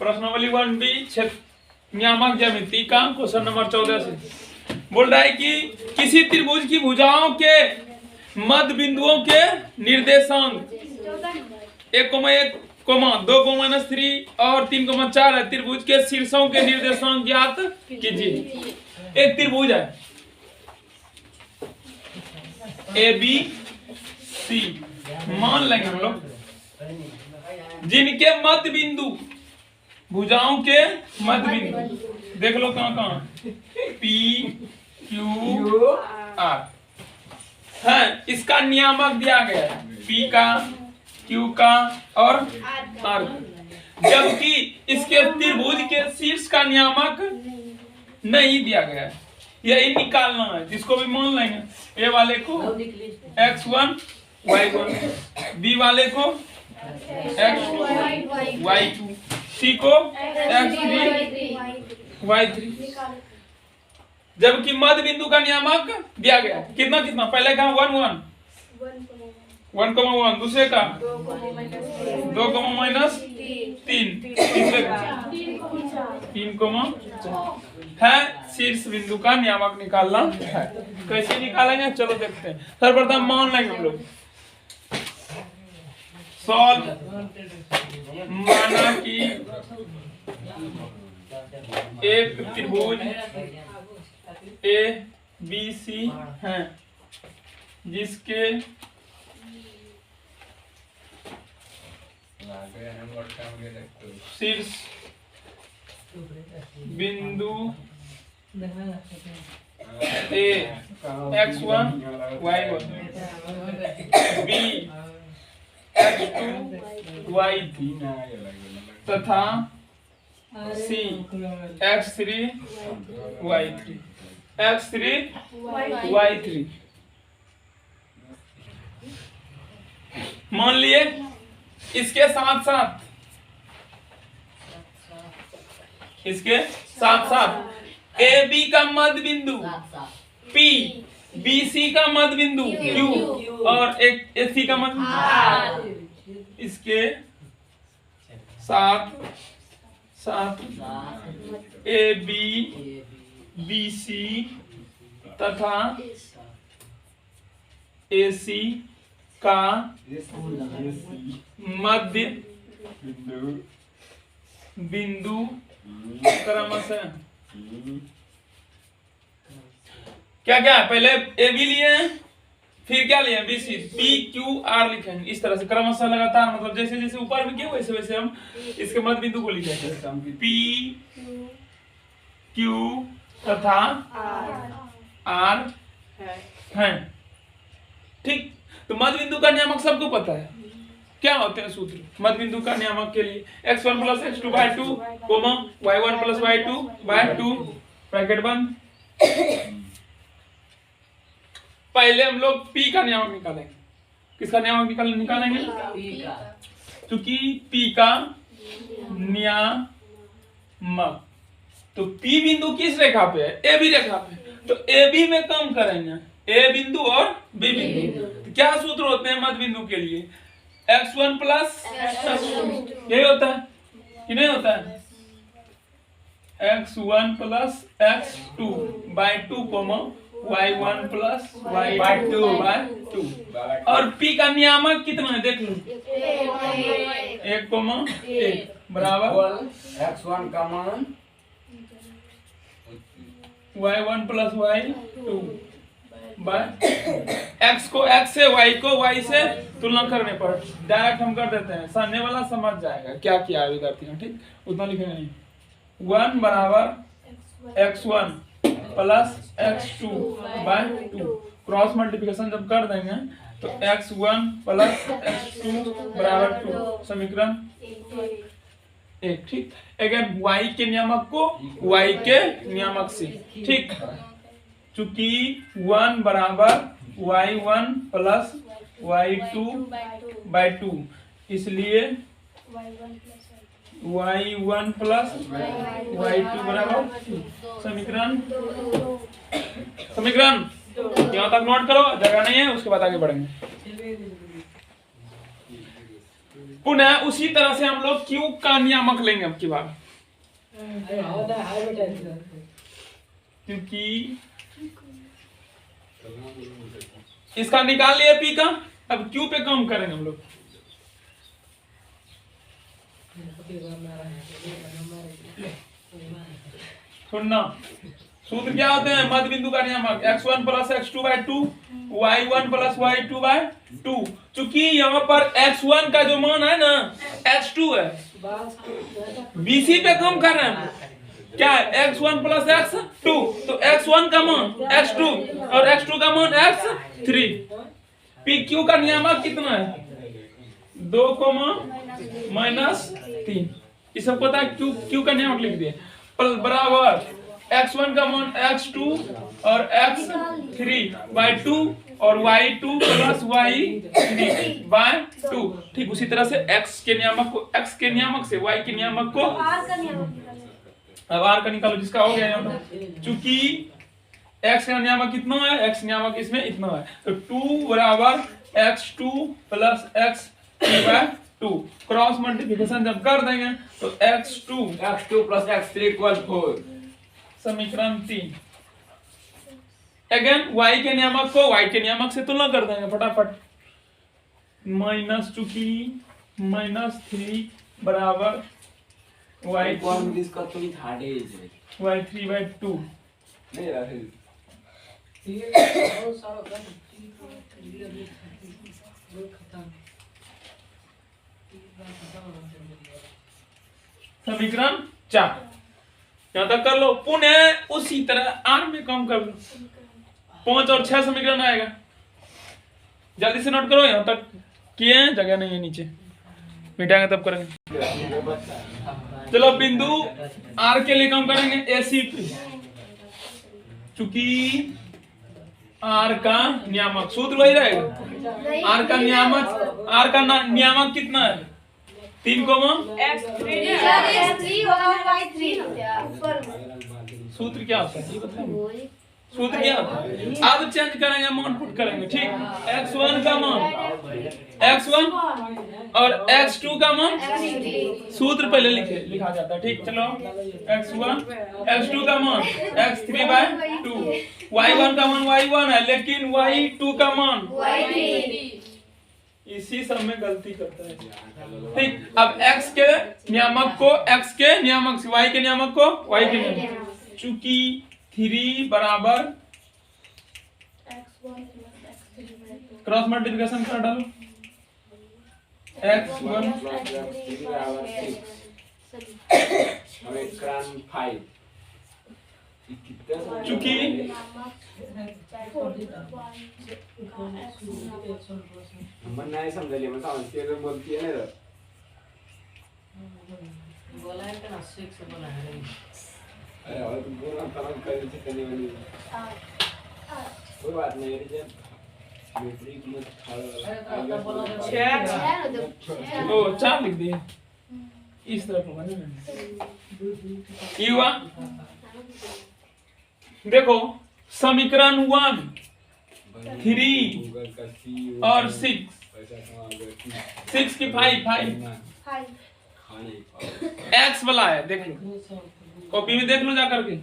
प्रश्नावली 1B नियामक ज्यामिति का क्वेश्चन नंबर 14 से बोल रहा है कि किसी त्रिभुज की भुजाओं के मध्य बिंदुओं के निर्देशांक 1,1, 2,-3 और 3,4 है। त्रिभुज के शीर्षों के निर्देशांक ज्ञात कीजिए। एक त्रिभुज है ABC, मान लेंगे हम लोग, जिनके मध्य बिंदु, भुजाओं के मध्य बिंदु देख लो कहां कहां, PQR है। इसका नियामक दिया गया है P का, Q का और R, जबकि इसके त्रिभुज के शीर्ष का नियामक नहीं दिया गया है। यही निकालना है, जिसको भी मान लेंगे। A वाले को X1 Y1, B वाले को X2 Y2, C को X3 Y3, जबकि मध्य बिंदु का नियामक दिया गया। कितना कितना, पहले का 1 1 1,1, दूसरे का 2, -3, तीसरे का 3, है। शीर्ष बिंदु का नियामक निकालना है। कैसे निकालेंगे चलो देखते हैं। सर्वप्रथम मान लेंगे हम लोग, सॉल्व, माना कि एक त्रिभुज ABC है जिसके शीर्ष बिंदु A X1 Y1, B X2 Y3 तथा C X3 Y3, X3 Y3 मान लिए। इसके साथ साथ AB का मध्य बिंदु P, BC का मध्य बिंदु Q और एक AC का मध्य बिंदु, इसके साथ AB BC तथा AC का मध्य बिंदु क्रमशः क्या क्या है, पहले AB लिए हैं, फिर क्या लिए BC, PQR लिखेंगे इस तरह से क्रमशः लगातार, मतलब जैसे जैसे ऊपर में किए वैसे वैसे हम इसके मध्य बिंदु को लिखेंगे। P Q तथा R है, ठीक। तो मध्य बिंदु का नियामक सबको पता है, क्या होते हैं सूत्र मध्य बिंदु का नियामक के लिए। X1 + X2 / 2, Y1 + Y2 / 2, bracket बंद। पहले हम लोग P का नियामक निकालेंगे। किसका नियामक निकालेंगे? क्योंकि P का नियामक, तो P बिंदु किस रेखा पे है? AB रेखा पे, तो AB में कम करेंगे A बिंदु और B बिंदु। तो क्या सूत्र होते हैं मध्य बिंदु के लिए? X1 + X2, यही होता है कि नहीं होता है? X1 + X2 / 2, Y1 + Y2 / 2। और P का नियामक कितना है देख लो, 1,1 बराबर X1 का मान Y1 + Y2 X को X से, Y को Y से तुलना करने पर डायरेक्ट हम कर देते हैं, सामने वाला समझ जाएगा क्या किया विद्यार्थी ने, ठीक। उतना लिखेंगे नहीं। 1 बराबर X1 + X2 / 2, क्रॉस मल्टीप्लिकेशन जब कर देंगे तो X1 + X2 = 2, समीकरण 1, ठीक। अगर Y के नियामक को Y के नियामक से, ठीक। चूंकि 1 बराबर Y1 + Y2 / 2, इसलिए Y1 + Y2 बराबर 2, समीकरण यहाँ तक नोट करो, जगह नहीं है उसके बाद आगे बढ़ेंगे। पुनः उसी तरह से हम लोग क्यू का नियामक लेंगे अब की बार, क्योंकि इसका निकाल लिया पी का, अब क्यू पे काम करेंगे हम लोग। सुनना, सूत्र क्या होते हैं? मध्य बिंदु का नियामक x1 plus x2/2 y1 plus y2/2। चूंकि यहाँ पर x1 का जो मान है ना x2 है, BC पे कम कर रहे हैं क्या है? x1 प्लस x2, तो x1 का मान x2 और x2 का मान x3। PQ का नियामक कितना है? 2, -3। ये सब पता है, Q का नियामक लिख दिए बराबर x1 का मान x2 और x3/2 और y2 प्लस y3/2। ठीक उसी तरह से x के नियामक को x के नियामक से y के नियामक को अब r का निकालो, जिसका हो गया यहाँ। चूंकि x का नियामक कितना है, x नियामक इसमें इतना है, तो 2 बराबर x2 plus x3/2। Cross multiplication जब कर देंगे तो x2 प्लस x3 = 4। समीकरण 3। अगेन y के नियामक को y के नियामक से तुलना कर देंगे फटाफट। माइनस, चूंकि -3 बराबर y3/2। समीकरण 4 यहाँ तक कर लो। पुनः उसी तरह r में कम कर लो, 5 और 6 समीकरण आएगा। जल्दी से नोट करो, यहाँ तक किए हैं, जगह नहीं है नीचे, मिटाएंगे तब करेंगे। चलो बिंदु r के लिए कम करेंगे AC पे, चूंकि r का नियामक सूत्र वही रहेगा। r का नियामक कितना है? 3, सूत्र क्या होता है ये बताइए? सूत्र क्या होता है? अब चेंज करेंगे, मान पुट करेंगे। ठीक, x1 का मान x1 और x2 का मान सूत्र पहले लिखा जाता है। ठीक, चलो x1 x2 का मान x3/2, y1 का मान y1 है, लेकिन y2 का मान y3। इसी सब में गलती करता है। ठीक, अब x के नियामक को x के नियामक से, y के नियामक को y के नियामक, चूंकि 3 बराबर क्रॉस मल्टीप्लिकेशन कर डालो, x1 चूंकि नहीं समझलिए, मैं समझती है बोलती है ना, बोला है ना 6 बोला है। अरे और तुम बोल रहा काम कर से करने वाली कोई बात नहीं है। मैट्रिक में ओ 4 लिख दिए इस तरफ होगा युवा। देखो समीकरण 1, 3 और 6 की 5 x वाला है, देख लो कॉपी में, देख लो जा करके।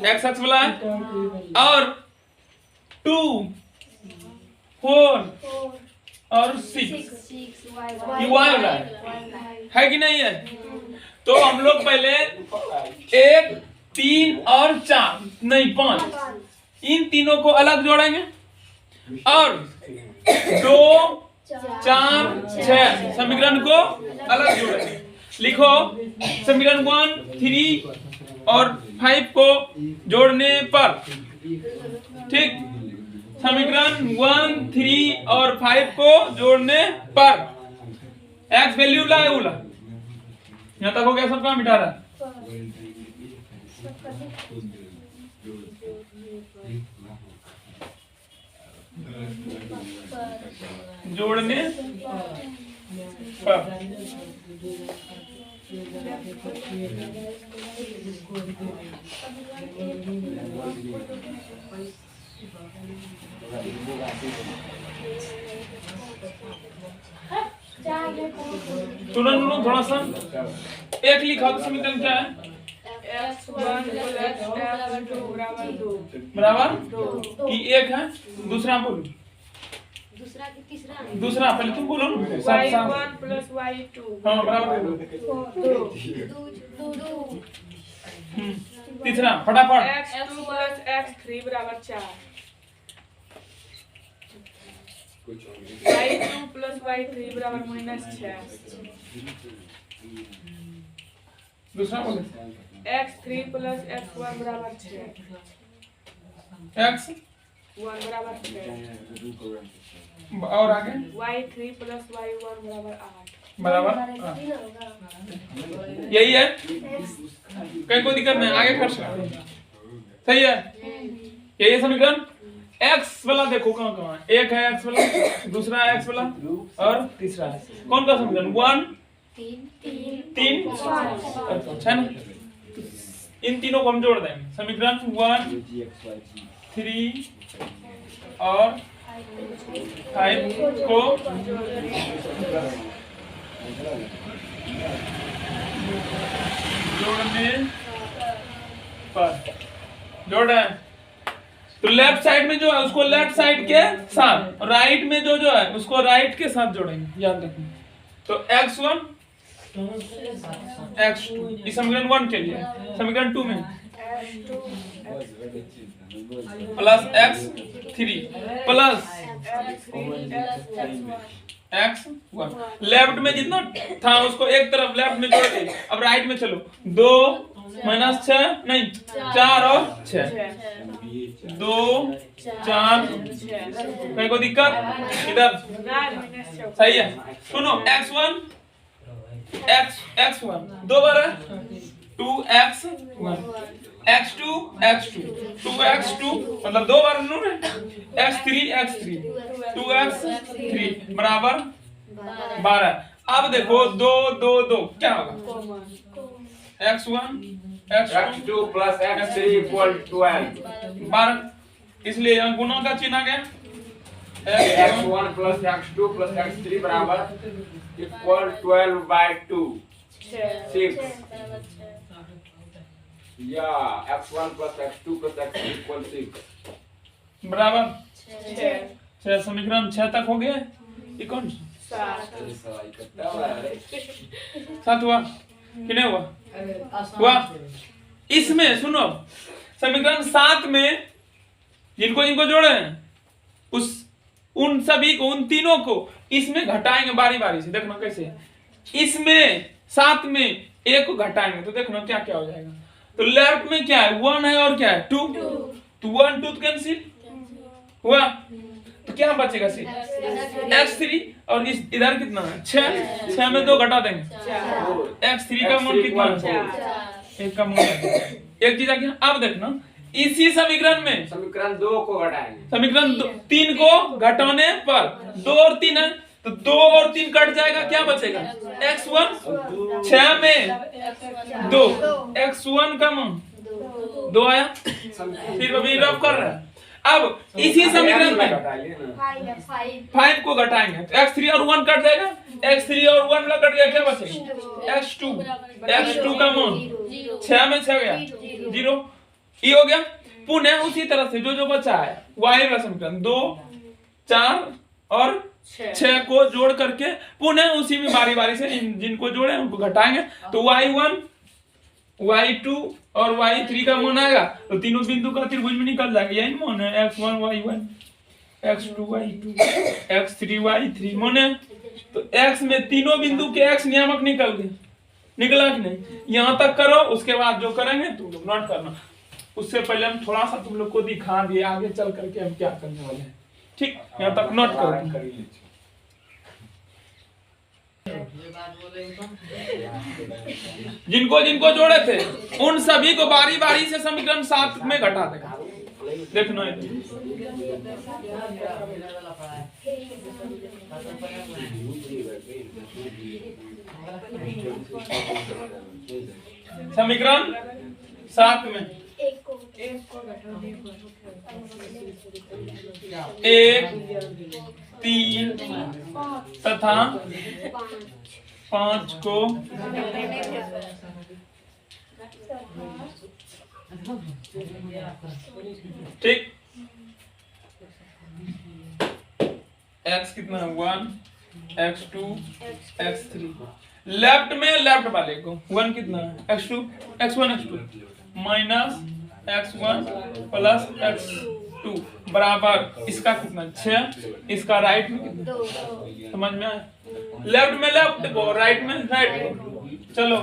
x वाला है और 2, 4 और 6 y वाला है कि नहीं है? तो हम लोग पहले 1, 3 और 4 नहीं 5 इन तीनों को अलग जोड़ेंगे और 2, 4, 6 समीकरण को अलग जोड़ेंगे। लिखो समीकरण 1, 3 और 5 को जोड़ने पर, ठीक, समीकरण 1, 3 और 5 को जोड़ने पर x वैल्यू लाए बोला। यहाँ तक हो गया सबका? मिटा रहा जोड़ने पर सुनो सुनो थोड़ा सा, एक लिखा तो समीकरण क्या है? x1 + x2 बराबर 2। बराबर कि एक है, दूसरा बोलो, दूसरा पहले तुम बोलो ना, साथ साथ। y1 + y2 हाँ बराबर, 2। तीसरा फटाफट, x2 + x3 बराबर 4। y2 + y3 बराबर -6। दूसरा बोलो, x3 + x1 बराबर 6। x 1 बराबर 6। और आगे y3 + y1 बराबर 8। बराबर हाँ। यही है, कहीं कोई दिक्कत नहीं, आगे कर सकते हैं। सही है, यही है समीकरण। x वाला देखो कहाँ कहाँ है, एक है x वाला, दूसरा है x वाला और तीसरा है कौन का समीकरण? 1 3 अच्छा ना, इन तीनों को हम जोड़ देंगे। समीकरण 1 3 और 5 को जोड़ने पर जोड़ रहे हैं, तो लेफ्ट साइड में जो है उसको लेफ्ट साइड के साथ, राइट में जो जो है उसको राइट के साथ जोड़ेंगे, याद रखना। तो x1 x2 इस समीकरण 1 के लिए, समीकरण 2 में plus x3 plus x1, left में जितना था उसको एक तरफ लेफ्ट में जोड़ दे। अब राइट में चलो, 2 - 6 नहीं 4 और 6, 2 4 कहीं को दिक्कत इधर सही है। सुनो x1 x1 दो बार है, 2x1 x2 2x2 मतलब दो बार उन्होंने, x3 2x3 बराबर 12। अब देखो 2 2 2 क्या होगा? x1 x2 + x3 = 12। 12, इसलिए यहाँ गुणों का चिन्ह आ गया। x1 + x2 + x3 बराबर = 12/2 6 या x1 + x2 + x3 = 6 बराबर 6। समीकरण 6 तक हो गया। ये कौन सा? 7 हुआ कि नहीं हुआ? हुआ। इसमें सुनो, समीकरण 7 में जिनको जिनको जोड़े हैं उन सभी को, उन तीनों को इसमें घटाएंगे बारी बारी से। देखना कैसे, इसमें 7 में एक को घटाएंगे तो देखना क्या क्या हो जाएगा। तो लेफ्ट में क्या है? 1 है और क्या है? 2। तो 1 2 कैंसिल हुआ, तो क्या बचेगा? x3 और इस इधर कितना है? 6। 6 में 2 घटा देंगे, x3 का मान कितना है? 1 का मान। एक चीज आ गया। अब देखना इसी समीकरण में समीकरण 2 को घटाएंगे, समीकरण 3 को घटाने पर 2 और 3 है तो 2 और 3 कट जाएगा, क्या बचेगा? x1 6 में 2, x1 का मान 2 आया। फिर अभी रफ कर रहा है। अब इसी समीकरण में 5 को घटाएंगे तो x3 और 1 कट जाएगा, x3 और 1 का कट गया, क्या बचेगा? x2 का मान 6 में 6 गया 0, ये हो गया। पुनः उसी तरह से जो जो बचा है y का समीकरण 2 4 और 6 को जोड़ करके पुनः उसी में बारी बारी से जिनको जोड़े उनको घटाएंगे तो y1 y2 और y3 का मान आएगा। तो तीनों बिंदु का त्रिभुज में निकल जाएगा, यही मान है x1 y1 x2 y2 x3 y3 मान है। तो x में तीनों बिंदु के x नियामक निकल गए, निकला कि नहीं? यहाँ तक करो, उसके बाद जो करेंगे तुम लोग नोट करना। उससे पहले हम थोड़ा सा तुम लोग को दिखा दिए आगे चल करके हम क्या करने वाले हैं। ठीक, यहाँ तक नोट करो। जिनको जिनको जोड़े थे उन सभी को बारी बारी से समीकरण 7 में घटा देगा। देखना है समीकरण 7 में 1 3 तथा 5 को ठीक। x कितना है 1 x2 x3 लेफ्ट में लेफ्ट वाले को 1 कितना है x2 x1 x2 minus x1 plus x2 बराबर इसका कितना 6 इसका राइट में कितना 2 समझ में आया लेफ्ट में लेफ्ट को राइट में राइट को चलो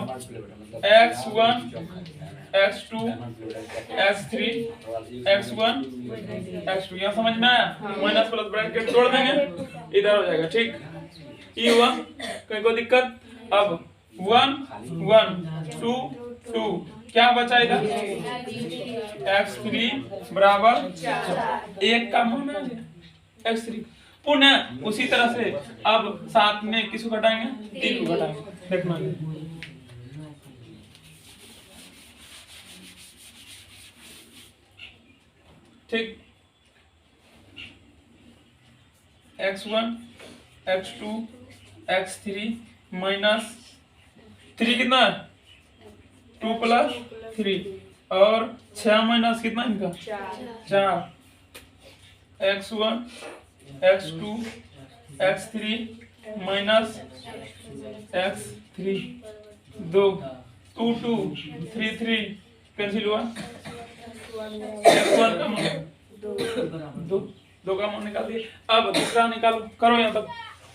x1 x2 x3 x1 x2 यहाँ समझ में आया माइनस प्लस ब्रैकेट जोड़ देंगे इधर हो जाएगा ठीक ये हुआ कहीं को दिक्कत अब 1 1 2 2 क्या बचा इधर x3 बराबर 1 का मान x3 पुनः उसी तरह से अब साथ में किसको घटाएंगे 3 को घटाएंगे देखना ठीक x1 x2 x3 माइनस 3 कितना है 2 प्लस 3 और 6 माइनस कितना इनका 4 x1 x2 x3 minus x3 2 2 2 3 3 cancel हुआ x1 का मान 2 का मान निकाल दिए अब दूसरा निकालो करो यहाँ तक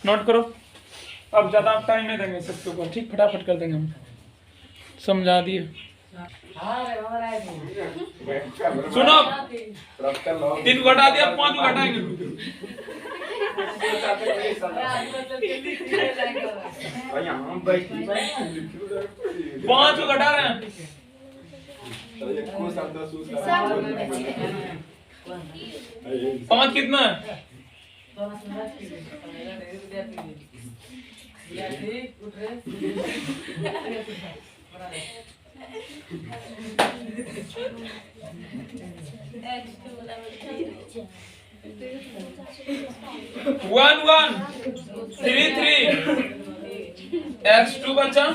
नोट करो अब ज्यादा टाइम नहीं देंगे सबके ऊपर ठीक फटाफट कर देंगे हम समझा दिए सुनो 3 घटा दिया 5 घटाएंगे 5 घटा रहे हैं 5 कितना है 1 1 3 3 x2 बचा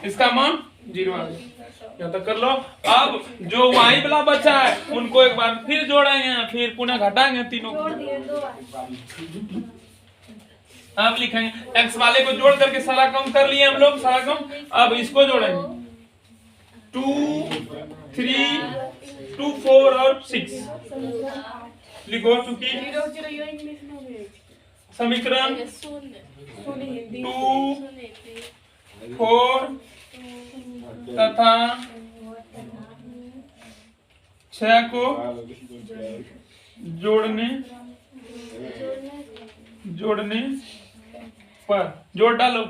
इसका मान 0 आ गया यहाँ तक कर लो अब जो y वाला बचा है उनको एक बार फिर जोड़ेंगे फिर पुनः घटाएंगे तीनों को अब लिखेंगे x वाले को जोड़ करके सारा काम कर लिए हम लोग सारा काम अब इसको जोड़ेंगे 2 3 2 4 और 6 लिखो चूंकि समीकरण 2 4 तथा 6 को जोड़ने पर जोड़ डालो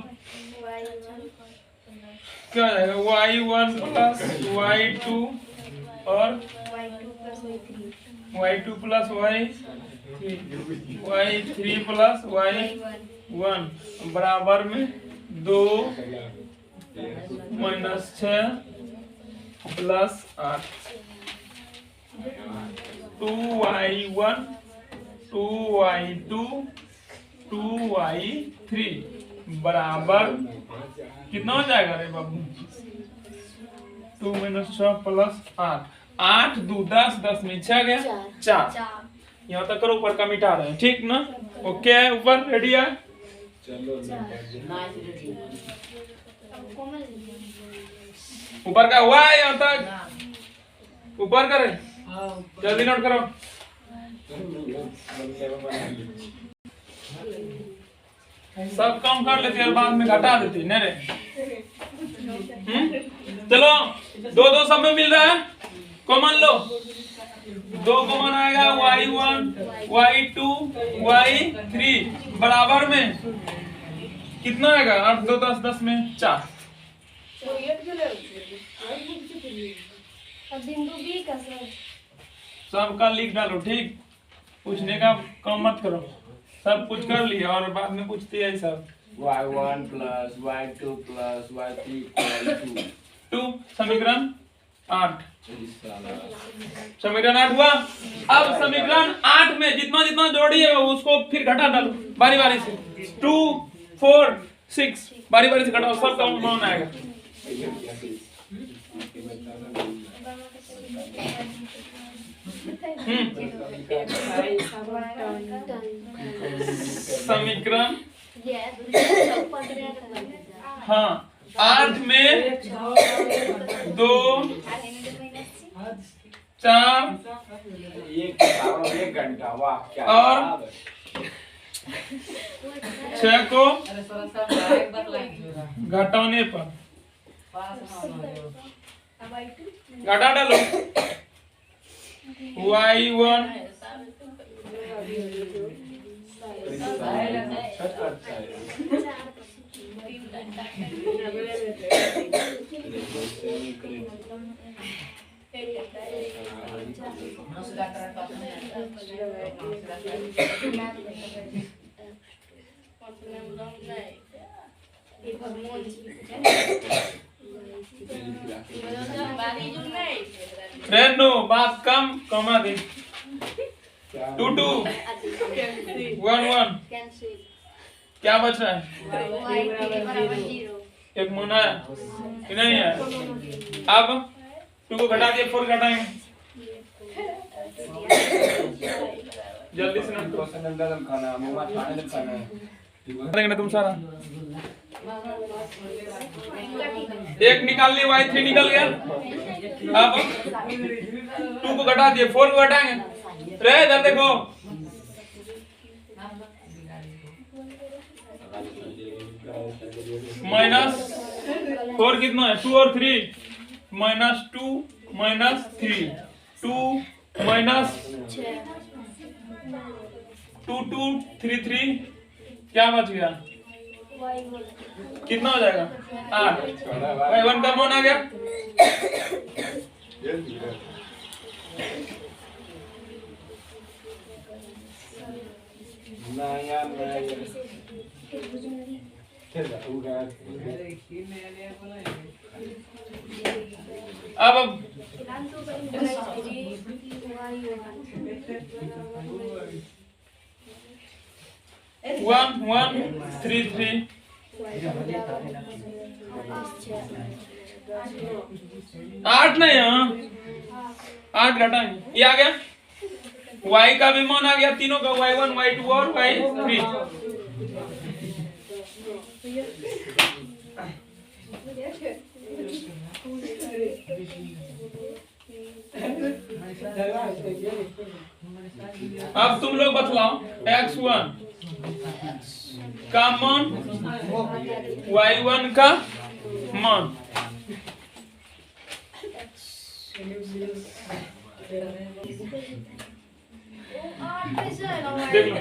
क्या हो जाएगा y1 प्लस y2 और y2 plus y3 plus y1 बराबर में 2 minus 6 plus 8 2y1 2y2 2y3 बराबर कितना हो जाएगा रे बाबू 2 माइनस 6 प्लस 8 8 2 10 10 में 6 गया 4 यहाँ तक करो ऊपर का मिटा रहे हैं ठीक ना ओके है ऊपर रेडी है ऊपर का हुआ है यहाँ तक ऊपर करे जल्दी नोट करो सब काम कर लेते और बाद में घटा देते नहीं रे चलो 2 सब में मिल रहा है कॉमन लो 2 कॉमन आएगा y1 y2 y3 बराबर में कितना आएगा 8 2 10 10 में 4 सबका लिख डालो ठीक पूछने का काम मत करो सब कुछ कर लिया और बाद में पूछते हैं सब y1 plus y2 plus y3 equal to 2 समीकरण 8 समीकरण 8 हुआ। अब समीकरण 8 में जितना जितना जोड़ी है उसको फिर घटा डालो बारी बारी से। 2 4 6 बारी बारी से घटाओ, सब का मान आएगा। समीकरण हाँ 8 में 2 4 एक घंटा वाह क्या और 6 को अरे सर सब एक बार लाइन घटाने पर पास हो घटा डालो। y1 रेनो बात कम कमा दे। 2 2 1 1 क्या बच रहा है? एक मोना है कि नहीं है? अब 2 को घटा दिए 4 घटाएंगे जल्दी से ना खाना मुंह खाने दम खाना देंगे ना तुम सारा। एक निकाल लिया y3 निकल गया। अब 2 को घटा दिए 4 को घटाएंगे। रे इधर देखो -4 कितना है? 2 और 3 -2 -3 2 -2 2 3 3 क्या बच गया? कितना हो जाएगा? 8 y1 का मान आ गया। अब 1 1 3 3 8 नहीं हाँ 8 घटाएंगे ये आ गया। y का भी मान आ गया तीनों का y1 y2 और y3। अब तुम लोग बतलाओ x1 का मान y1 का मान देख लो।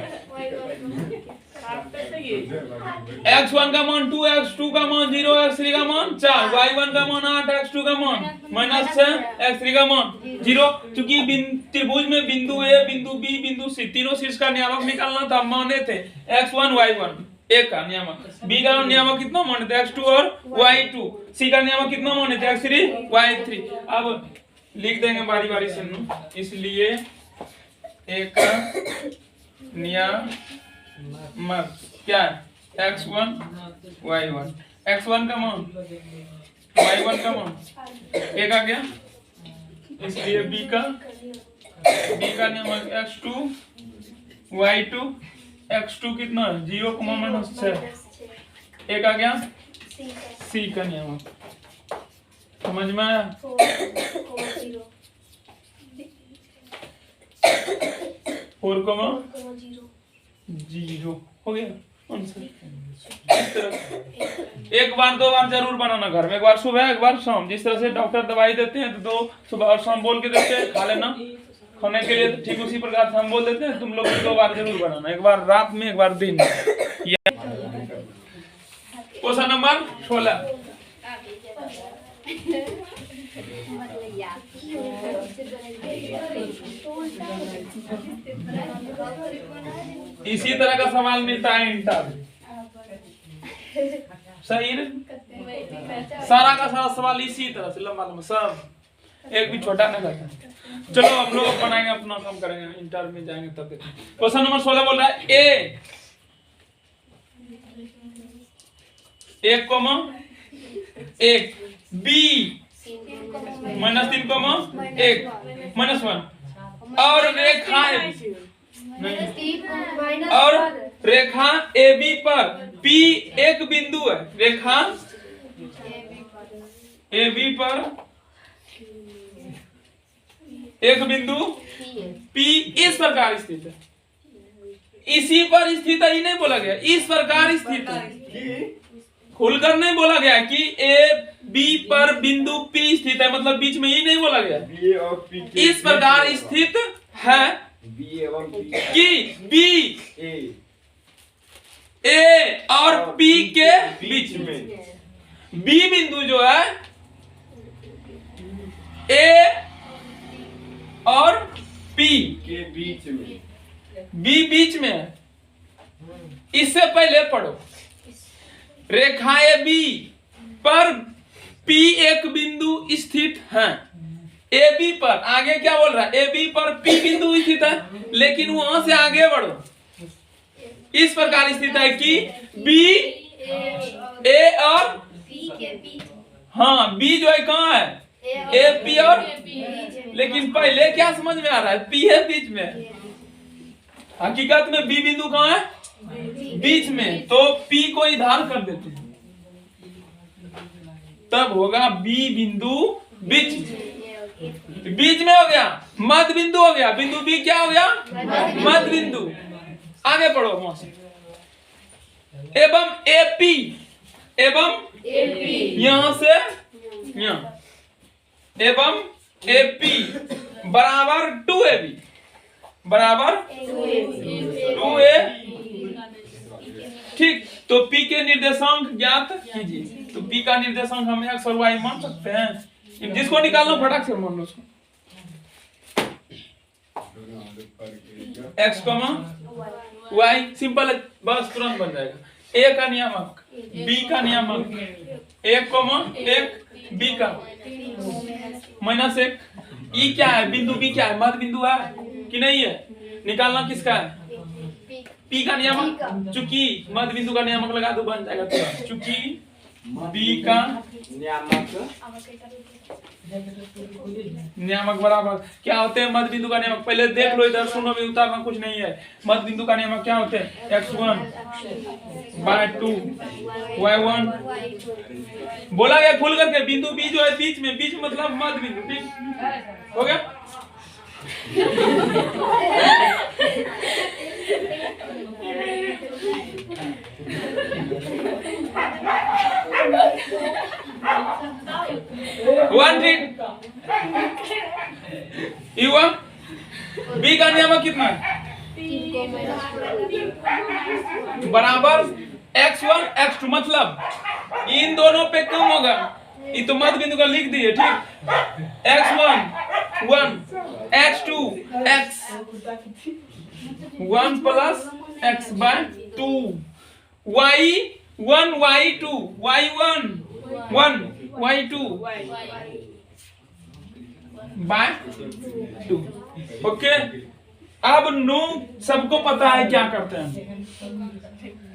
x1 का मान 2 x2 का मान 0 x3 का मान 4 y1 का मान 8 x2 का मान -6 x3 का मान 0। चूंकि त्रिभुज में बिंदु A बिंदु B बिंदु C तीनों शीर्ष का नियामक निकालना था, माने थे x1 y1 A का नियामक, B का नियामक कितना माने थे x2 और y2, C का नियामक कितना माने थे x3 y3। अब लिख देंगे बारी बारी से। इसलिए A का नियामक क्या है? x1 y1 x1 का मान y1 का मान A का क्या, इसलिए B का नियामक x2 y2 x2 कितना है 0 -6 A का क्या C का नियामक। समझ में आया? 4,0 हो गया आंसर। एक बार 2 बार जरूर बनाना घर में, एक बार सुबह एक बार शाम। जिस तरह से डॉक्टर दवाई देते हैं तो 2 सुबह और शाम बोल के देते हैं खा लेना खाने के लिए, तो ठीक उसी प्रकार से हम बोल देते हैं तुम लोग 2 बार जरूर बनाना, एक बार रात में एक बार दिन में। क्वेश्चन नंबर 16 इसी तरह का सवाल मिलता है इंटर। सही है? सारा का सारा सवाल इसी तरह से लंबा लंबा सब एक भी छोटा नहीं रहता। चलो हम लोग बनाएंगे, अपना काम करेंगे, इंटर में जाएंगे तब देखेंगे। क्वेश्चन नंबर 16 बोल रहा है ए 1,1 बी -3,1 -1 और रेखा और रेखा ए बी पर पी एक बिंदु है। रेखा ए बी पर एक बिंदु पी इस प्रकार स्थित है। इसी पर स्थित है, ये नहीं बोला गया इस प्रकार स्थित है, खुलकर नहीं बोला गया कि ए बी पर बिंदु पी स्थित है, मतलब बीच में ही नहीं बोला गया। इस प्रकार स्थित है कि बी ए और पी के बीच में। बी बिंदु जो है ए और पी के बीच में, बी बीच में है। इससे पहले पढ़ो, रेखा ए बी पर पी एक बिंदु स्थित है। ए बी पर आगे क्या बोल रहा है, ए बी पर पी बिंदु स्थित है, लेकिन वहां से आगे बढ़ो, इस प्रकार स्थित है कि बी ए और हाँ बी जो है कहाँ है, ए पी और, लेकिन पहले क्या समझ में आ रहा है, पी है बीच में, हकीकत में बी बिंदु कहाँ है, बीच में, तो पी को इधर कर देते हैं, तब होगा बी बिंदु बीच में। बीच में हो गया, मध्य बिंदु हो गया, बिंदु बी क्या हो गया, मध्य बिंदु। आगे पढ़ो वहां से, एवं एपी, एवं यहां से यहां, एवं एपी बराबर 2ab बराबर 2a। ठीक, तो p के निर्देशांक ज्ञात कीजिए। तो p का निर्देशांक हम x और y मान सकते हैं, जिसको निकालना फटाक से मान लो उसको। x, y सिंपल है, बस तुरंत बन जाएगा। a का नियामक, b का नियामक, 1,1 b का -1। ई क्या है, बिंदु b क्या है, मध्य बिंदु है कि नहीं है, निकालना किसका है, p का नियामक। चूंकि मध्य बिंदु का नियामक लगा दो बन जाएगा तुरंत। चूंकि b का नियामक बराबर क्या होते हैं, मध्य बिंदु का नियामक। पहले देख लो इधर, सुनो भी, उतारना कुछ नहीं है। मध्य बिंदु का नियामक क्या होते हैं, x1/2 y1 बोला गया खुल करके। बिंदु बी जो है बीच में, बीच मतलब मध्य बिंदु। ठीक हो गया। वन ठीक, युवा बी का नियामक कितना है, बराबर x1 x2, मतलब इन दोनों पे कम होगा। ये तो मध्य बिंदु का लिख दिए। ठीक, x1 1 x2 x 1 plus x/2 y1 y2 y1 1 y2 by 2। Okay, अब नो सबको पता है क्या करते हैं,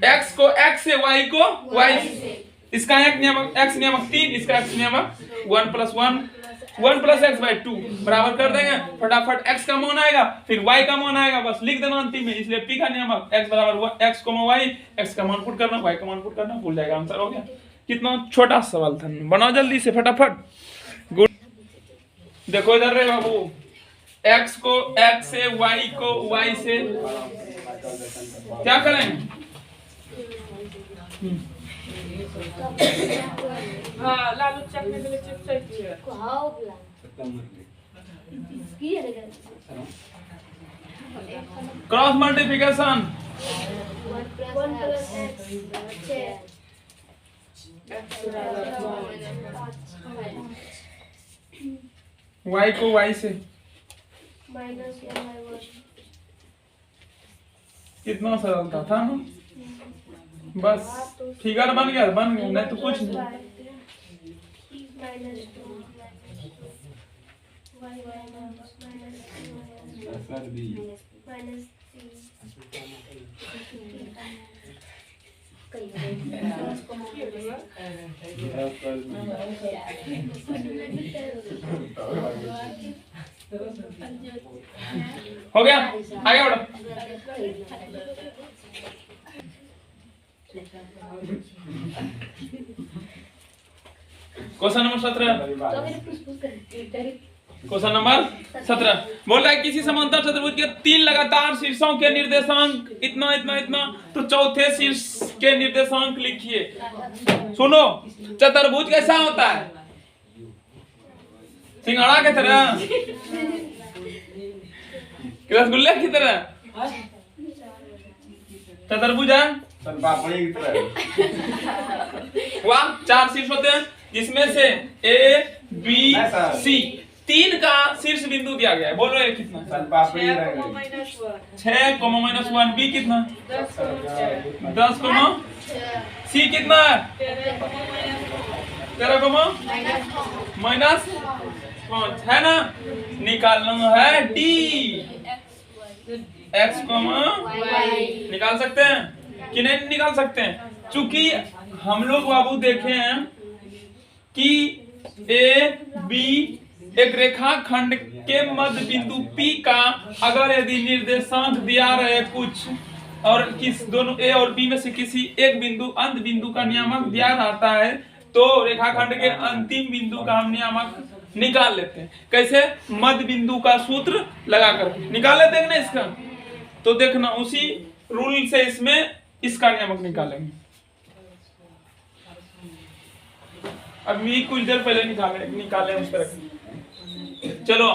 x को x से, y को y से। इसका एक नियमक x नियमक 3, इसका x नियमक 1 प्लस x/2 बराबर कर देंगे। फटाफट x का मान आएगा, फिर y का मान आएगा, बस लिख देना अंतिम में। इसलिए p का नियमक x बराबर x, y, x का मान पुट करना, y का मान पुट करना, भूल जाएगा, आंसर हो गया। कितना छोटा सवाल था, बनाओ जल्दी से फटाफट। गुड, देखो इधर रे बाबू, x को x से, y को y से क्या करेंगे, हाँ लालू चखने के लिए चिप्स चाहिए। क्रॉस मल्टीप्लिकेशन, y को y से कितना सरल था ना, बस फिगर बन गया, नहीं तो कुछ नहीं। सर बी हो गया, आगे बढ़ो। Question number 17। क्वेश्चन नंबर 17 बोल रहा है किसी समांतर चतुर्भुज के 3 लगातार शीर्षों के निर्देशांक इतना इतना इतना, तो चौथे शीर्ष के निर्देशांक लिखिए। सुनो, चतुर्भुज कैसा होता है? सिंघाड़ा की तरह, रसगुल्ले की तरह चतुर्भुज है। सन पापड़ी की तरह हुआ 4 शीर्ष होते हैं, जिसमें से ए बी सी 3 का शीर्ष बिंदु दिया गया है। बोलो ये कितना? सन पापड़ी 6 रहेगी -1 6, -1 बी कितना? 10 10, सी कितना है? 13, -5 है ना। निकालना है डी, x, निकाल सकते हैं कि नहीं निकाल सकते हैं? चूंकि हम लोग बाबू देखे हैं कि ए बी एक रेखाखंड के मध्य बिंदु P का अगर यदि निर्देशांक दिया रहे कुछ, और किस दोनों ए और बी में से किसी एक बिंदु अंत बिंदु का नियामक दिया रहता है, तो रेखाखंड के अंतिम बिंदु का हम नियामक निकाल लेते हैं। कैसे? मध्य बिंदु का सूत्र लगाकर निकाल लेते हैं ना इसका। तो देखना उसी रूल से इसमें इसका नियामक निकालेंगे। अभी कुछ देर पहले निकाले उस तरह। चलो,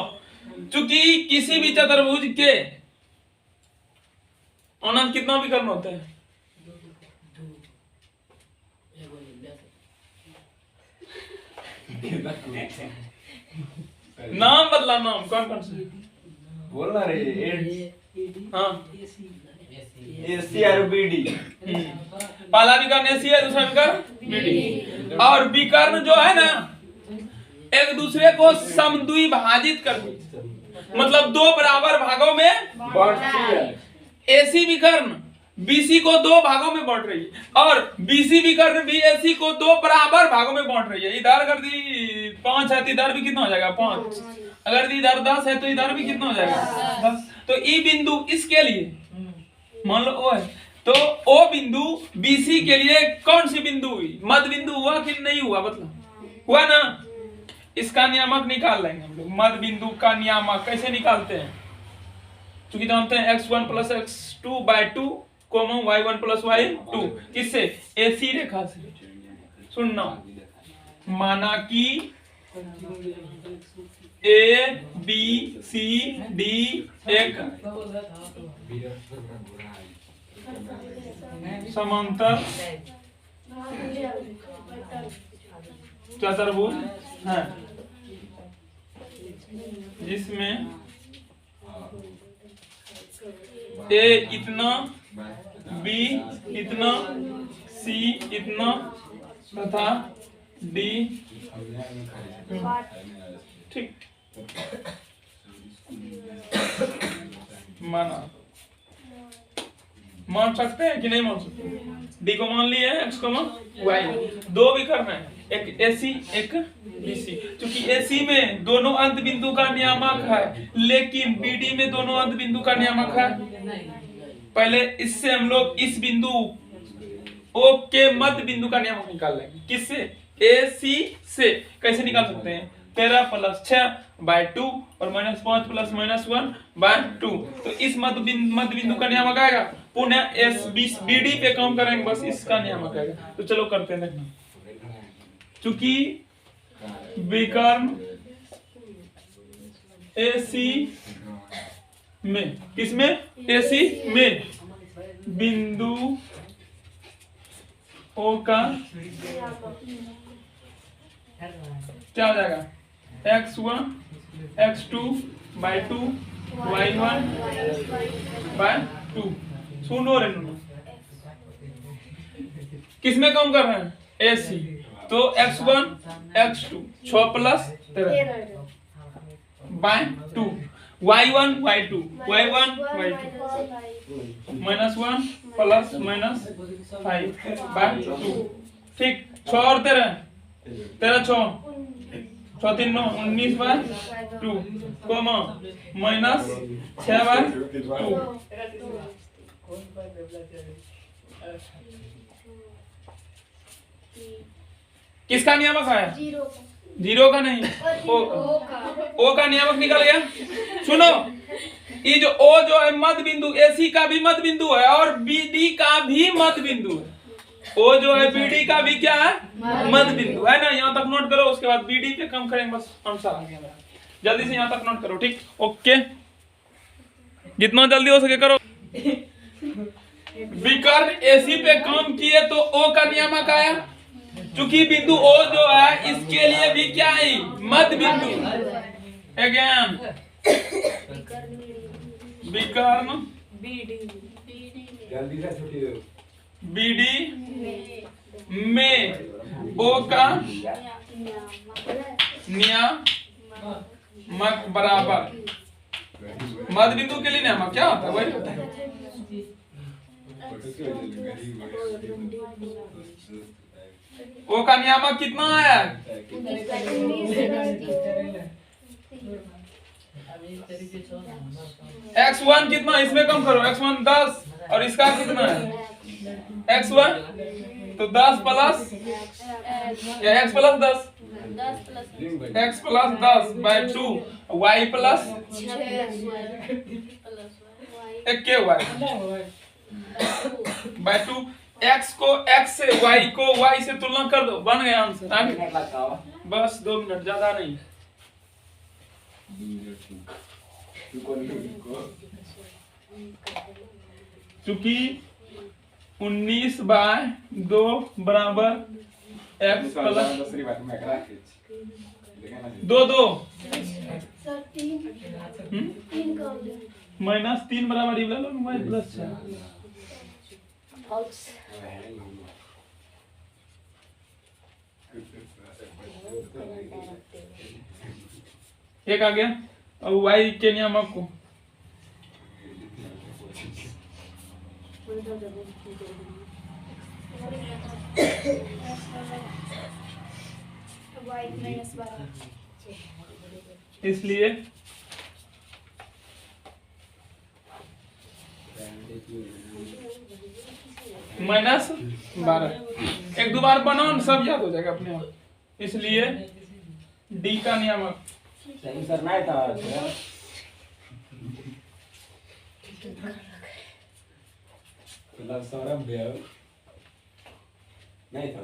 चूंकि किसी भी चतुर्भुज के अनंत कितना भी कर्ण होता है? नाम बदला, नाम कौन कौन से बोलना रे। हाँ, एसी और बीडी। पहला विकर्ण एसी है, दूसरा विकर्ण बीडी। और विकर्ण जो है ना, एक दूसरे को समद्विभाजित कर, मतलब 2 बराबर भागों में बांटती है। एसी विकर्ण बीसी को 2 भागों में बांट रही है, और बीसी विकर्ण भी एसी को 2 बराबर भागों में बांट रही है। इधर अगर दी 5 है तो इधर भी कितना हो जाएगा? 5। अगर इधर 10 है तो इधर भी कितना हो जाएगा? 10। तो ई बिंदु इसके लिए मान लो ओ है, तो ओ बिंदु बीसी के लिए कौन सी बिंदु हुई? मध्य बिंदु हुआ कि नहीं हुआ? मतलब हुआ ना। इसका नियामक निकाल लेंगे हम लोग। मध्य बिंदु का नियामक कैसे निकालते हैं? क्योंकि जानते हैं x1 + x2/2, y1 + y2 किससे? एसी रेखा से। सुनना, माना कि ए बी सी डी एक समांतर चतुर्भुज है, जिसमें ए इतना, बी इतना, सी इतना तथा डी। ठीक, माना। मान सकते हैं कि नहीं मान सकते? डी को मान लिए, एक्स को वाई। 2 विकर्ण है, एक एसी एक बीसी। क्योंकि एसी में दोनों अंत बिंदु का नियामक है, लेकिन बीडी में दोनों अंत बिंदु का नियामक है। पहले इससे हम लोग इस बिंदु ओ के मध्य बिंदु का नियामक निकाल लेंगे। किससे? एसी से। कैसे निकाल सकते हैं? 13 + 6/2 और -5 + -1/2। तो इस मध्य बिंदु का नियामक आएगा। पुनः एस बीडी पे काम करेंगे, बस इसका नियामक आएगा। तो चलो करते हैं, देखना। चूंकि विकर्ण एसी में, किसमें? एसी में बिंदु ओ का क्या हो जाएगा? x1 x2/2 y1/2। सुनो रे, किसमें कम कर रहे हैं? एसी। तो x1 x2 6 + 13 bye 2 y1 y2 y1 y2 -1 plus -5 bye 2 ठीक 6 और 13 13 6 6 3 9 19 बाय 2 कोमा -6 बाय 2 किसका नियामक आया? जीरो का नहीं, ओ का नियामक निकल गया। सुनो, ये जो ओ जो है मध्य बिंदु, एसी का भी मध्य बिंदु है और बीडी का भी मध्य बिंदु है। ओ जो है बीडी का भी क्या है? मध्य बिंदु है ना। यहाँ तक नोट करो, उसके बाद बीडी पे कम करेंगे, बस आंसर आ गया मेरा। जल्दी से यहाँ तक नोट करो, ठीक? ओके, जितना जल्दी हो सके करो। विकर्ण एसी पे काम किए तो ओ का नियामक आया। चूंकि बिंदु ओ जो है इसके लिए भी क्या है? मध्य बिंदु। अगेन विकर्ण बीडी में ओ का नियामक बराबर मध्य बिंदु के लिए नियामक क्या होता है? वही होता है। ओ का नियामक कितना आया? x1 कितना? इसमें कम करो, x1 10 और इसका कितना है? x1 तो 10 प्लस या x plus 10 x plus 10 by 2 y plus एक के y बाय 2 x को x से y को y से तुलना कर दो, बन गया आंसर। आगे बस 2 मिनट, ज्यादा नहीं। चूंकि 19 बाय 2 बराबर x प्लस 2 2 -3 बराबर y प्लस 6 एक आ गया। अब y के नियामक को इसलिए -12 एक दो बार बनाओ, सब याद हो जाएगा अपने आप। इसलिए डी का नियामक सर नहीं था सौरभ नहीं था।